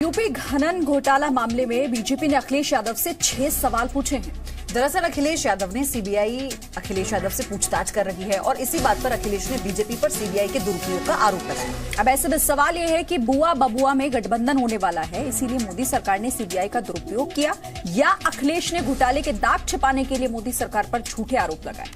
UP खनन घोटाला मामले में बीजेपी ने अखिलेश यादव से 6 सवाल पूछे हैं। दरअसल अखिलेश यादव ने सीबीआई अखिलेश यादव से पूछताछ कर रही है और इसी बात पर अखिलेश ने बीजेपी पर सीबीआई के दुरुपयोग का आरोप लगाया। अब ऐसे में सवाल यह है कि बुआ बबुआ में गठबंधन होने वाला है, इसीलिए मोदी सरकार ने सीबीआई का दुरुपयोग किया या अखिलेश ने घोटाले के दाग छिपाने के लिए मोदी सरकार पर झूठे आरोप लगाए।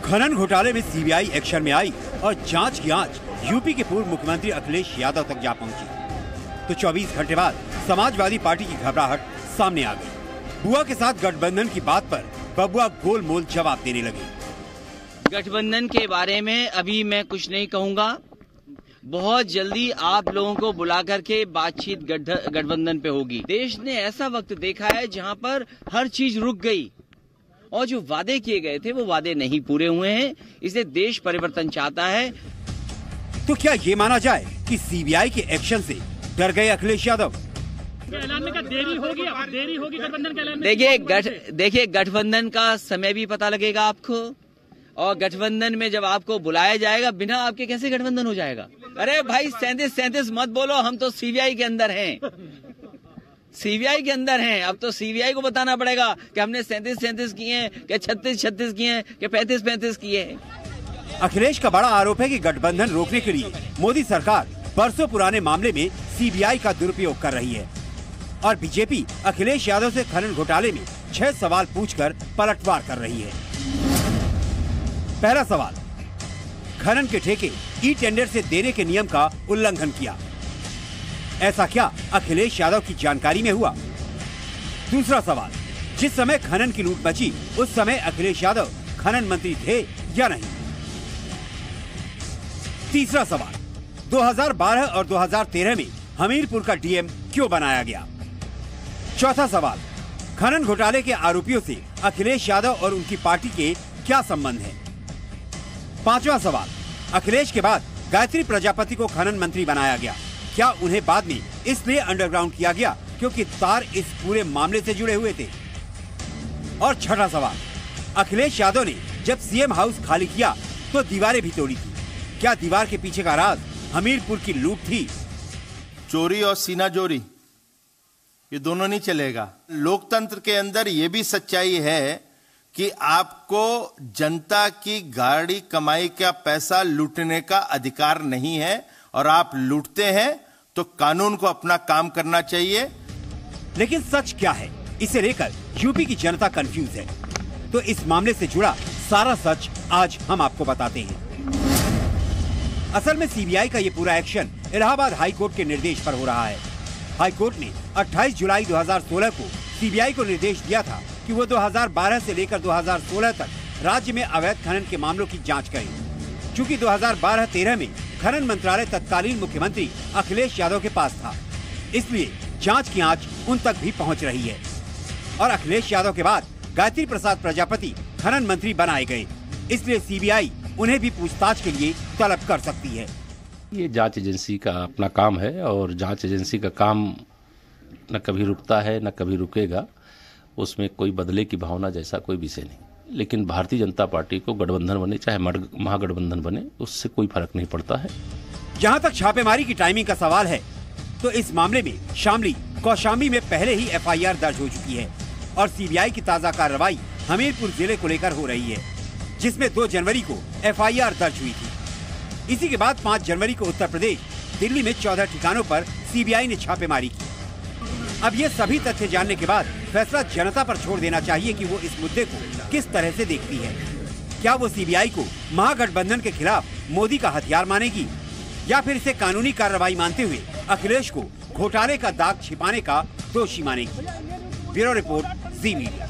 खनन घोटाले में सीबीआई एक्शन में आई और जांच की आंच यूपी के पूर्व मुख्यमंत्री अखिलेश यादव तक जा पहुंची। तो 24 घंटे बाद समाजवादी पार्टी की घबराहट सामने आ गई। बुआ के साथ गठबंधन की बात पर बबुआ गोलमोल जवाब देने लगे। गठबंधन के बारे में अभी मैं कुछ नहीं कहूंगा। बहुत जल्दी आप लोगों को बुला करके बातचीत गठबंधन पे होगी। देश ने ऐसा वक्त देखा है जहां पर हर चीज रुक गई और जो वादे किए गए थे वो वादे नहीं पूरे हुए हैं, इसलिए देश परिवर्तन चाहता है। तो क्या ये माना जाए कि सीबीआई के एक्शन से डर गए अखिलेश यादव? ऐलान में देरी होगी गठबंधन के ऐलान में। देखिए गठबंधन का समय भी पता लगेगा आपको, और गठबंधन में जब आपको बुलाया जाएगा बिना आपके कैसे गठबंधन हो जाएगा? अरे भाई 37 मत बोलो, हम तो सीबीआई के अंदर हैं। सीबीआई के अंदर हैं। अब तो सीबीआई को बताना पड़ेगा कि हमने 37 किए हैं, कि 36 किए हैं, कि 35 किए हैं। अखिलेश का बड़ा आरोप है कि गठबंधन रोकने के लिए मोदी सरकार बरसों पुराने मामले में सीबीआई का दुरुपयोग कर रही है और बीजेपी अखिलेश यादव से खनन घोटाले में 6 सवाल पूछकर पलटवार कर रही है। पहला सवाल, खनन के ठेके ई टेंडर से देने के नियम का उल्लंघन किया, ऐसा क्या अखिलेश यादव की जानकारी में हुआ? दूसरा सवाल, जिस समय खनन की लूट मची उस समय अखिलेश यादव खनन मंत्री थे या नहीं? तीसरा सवाल, 2012 और 2013 में हमीरपुर का डीएम क्यों बनाया गया? चौथा सवाल, खनन घोटाले के आरोपियों से अखिलेश यादव और उनकी पार्टी के क्या संबंध हैं? पांचवा सवाल, अखिलेश के बाद गायत्री प्रजापति को खनन मंत्री बनाया गया, क्या उन्हें बाद में इसलिए अंडरग्राउंड किया गया क्योंकि तार इस पूरे मामले से जुड़े हुए थे? और छठा सवाल, अखिलेश यादव ने जब सीएम हाउस खाली किया तो दीवारें भी तोड़ी थी, क्या दीवार के पीछे का राज हमीरपुर की लूट थी? चोरी और सीना जोरी ये दोनों नहीं चलेगा। लोकतंत्र के अंदर ये भी सच्चाई है कि आपको जनता की गाड़ी कमाई का पैसा लूटने का अधिकार नहीं है, और आप लूटते हैं तो कानून को अपना काम करना चाहिए। लेकिन सच क्या है, इसे लेकर यूपी की जनता कंफ्यूज है। तो इस मामले से जुड़ा सारा सच आज हम आपको बताते हैं। असल में सीबीआई का ये पूरा एक्शन इलाहाबाद हाई कोर्ट के निर्देश पर हो रहा है। हाई कोर्ट ने 28 जुलाई 2016 को सीबीआई को निर्देश दिया था कि वो 2012 से लेकर 2016 तक राज्य में अवैध खनन के मामलों की जांच करे। चूँकि 2012-13 में खनन मंत्रालय तत्कालीन मुख्यमंत्री अखिलेश यादव के पास था, इसलिए जांच की आंच उन तक भी पहुंच रही है और अखिलेश यादव के बाद गायत्री प्रसाद प्रजापति खनन मंत्री बनाए गए, इसलिए सीबीआई उन्हें भी पूछताछ के लिए तलब कर सकती है। ये जांच एजेंसी का अपना काम है और जांच एजेंसी का काम न कभी रुकता है न कभी रुकेगा। उसमें कोई बदले की भावना जैसा कोई विषय नहीं। लेकिन भारतीय जनता पार्टी को गठबंधन बने चाहे महागठबंधन बने, उससे कोई फर्क नहीं पड़ता है। जहां तक छापेमारी की टाइमिंग का सवाल है तो इस मामले में शामली कौशाम्बी में पहले ही एफआईआर दर्ज हो चुकी है और सीबीआई की ताज़ा कार्रवाई हमीरपुर जिले को लेकर हो रही है, जिसमें 2 जनवरी को एफआईआर दर्ज हुई थी। इसी के बाद 5 जनवरी को उत्तर प्रदेश दिल्ली में 14 ठिकानों पर सीबीआई ने छापेमारी की। अब ये सभी तथ्य जानने के बाद फैसला जनता पर छोड़ देना चाहिए कि वो इस मुद्दे को किस तरह से देखती है। क्या वो सीबीआई को महागठबंधन के खिलाफ मोदी का हथियार मानेगी या फिर इसे कानूनी कार्रवाई मानते हुए अखिलेश को घोटाले का दाग छिपाने का दोषी मानेगी? ब्यूरो रिपोर्ट, जी मीडिया।